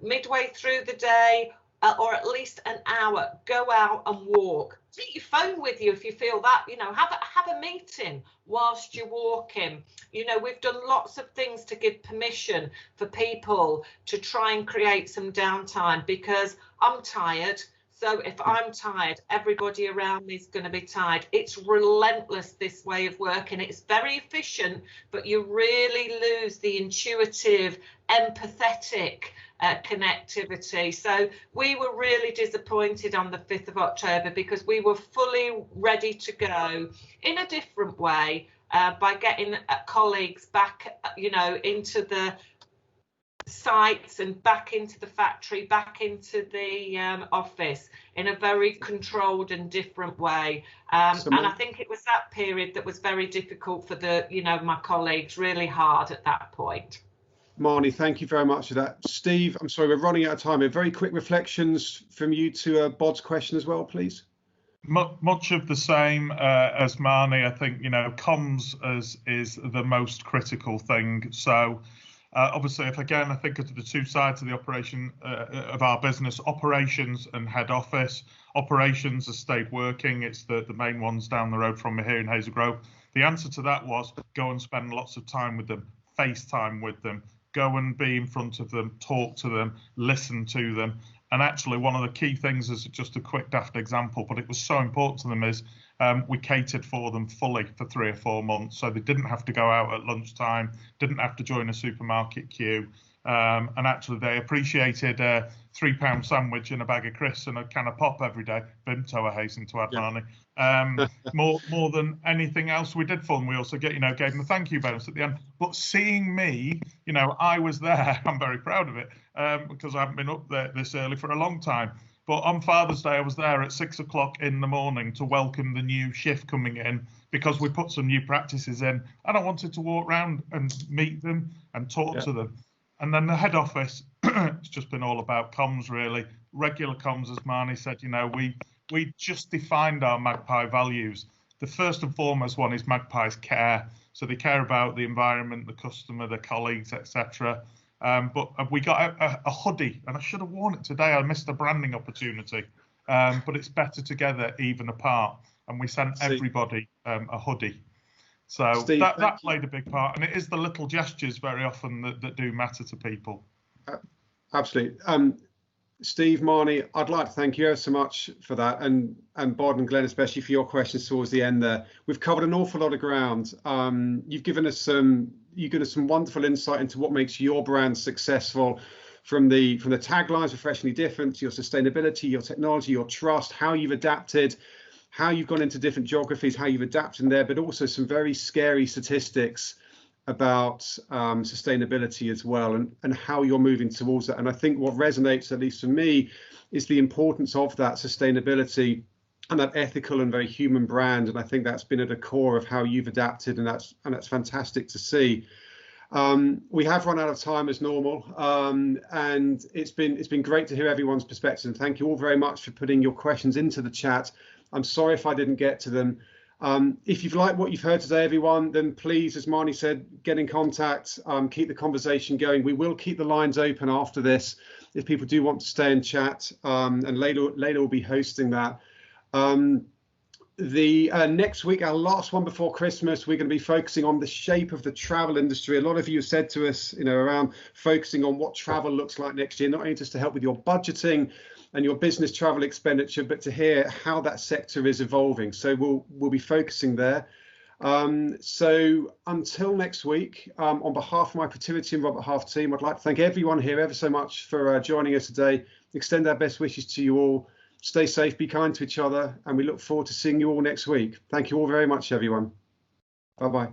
midway through the day, or at least an hour, go out and walk. Take your phone with you if you feel that, you know, have a meeting whilst you're walking. You know, we've done lots of things to give permission for people to try and create some downtime, because I'm tired. So if I'm tired, everybody around me is going to be tired. It's relentless, this way of working. It's very efficient, but you really lose the intuitive, empathetic connectivity. So we were really disappointed on the 5th of October, because we were fully ready to go in a different way, by getting colleagues back, you know, into the sites and back into the factory, back into the office in a very controlled and different way. And I think it was that period that was very difficult for the, you know, my colleagues, really hard at that point. Marnie, thank you very much for that. Steve, I'm sorry, we're running out of time. Very quick reflections from you to Bod's question as well, please. Much of the same as Marnie. I think, you know, comms is the most critical thing. So obviously, if again, I think of the two sides of the operation of our business, operations and head office. Operations has stayed working. It's the main ones down the road from me here in Hazel Grove. The answer to that was go and spend lots of time with them, FaceTime with them, go and be in front of them, talk to them, listen to them. And actually, one of the key things, is just a quick daft example, but it was so important to them, is we catered for them fully for 3 or 4 months. So they didn't have to go out at lunchtime, didn't have to join a supermarket queue. And actually, they appreciated a £3 sandwich and a bag of crisps and a can of pop every day. Bimto, I hasten to add, Marnie. More than anything else we did for them. We also gave them a thank you bonus at the end. But seeing me, you know, I was there. I'm very proud of it, because I haven't been up there this early for a long time. But on Father's Day, I was there at 6 o'clock in the morning to welcome the new shift coming in, because we put some new practices in, and I wanted to walk around and meet them and talk to them. And then the head office, it's just been all about comms, really. Regular comms, as Marnie said. You know, we just defined our Magpie values. The first and foremost one is Magpie's care. So they care about the environment, the customer, the colleagues, etc. But we got a hoodie, and I should have worn it today. I missed a branding opportunity. But it's better together, even apart. And we sent everybody a hoodie. So Steve, that played a big part. And it is the little gestures very often that do matter to people. Absolutely. Steve, Marnie, I'd like to thank you so much for that, and Bod and Glenn, especially for your questions towards the end there. We've covered an awful lot of ground. You've given us some wonderful insight into what makes your brand successful, from the taglines, refreshingly different, to your sustainability, your technology, your trust, how you've adapted, how you've gone into different geographies, how you've adapted in there, but also some very scary statistics about sustainability as well, and how you're moving towards that. And I think what resonates, at least for me, is the importance of that sustainability and that ethical and very human brand. And I think that's been at the core of how you've adapted, and that's fantastic to see. We have run out of time as normal, and it's been great to hear everyone's perspective. And thank you all very much for putting your questions into the chat. I'm sorry if I didn't get to them. If you've liked what you've heard today, everyone, then please, as Marnie said, get in contact, keep the conversation going. We will keep the lines open after this if people do want to stay and chat, and Layla will be hosting that. Next week, our last one before Christmas, we're going to be focusing on the shape of the travel industry. A lot of you have said to us, you know, around focusing on what travel looks like next year, not only just to help with your budgeting and your business travel expenditure, but to hear how that sector is evolving. So we'll be focusing there. So until next week, on behalf of my Protiviti and Robert Half team, I'd like to thank everyone here ever so much for joining us today. Extend our best wishes to you all. Stay safe, be kind to each other, and we look forward to seeing you all next week. Thank you all very much, everyone. Bye-bye.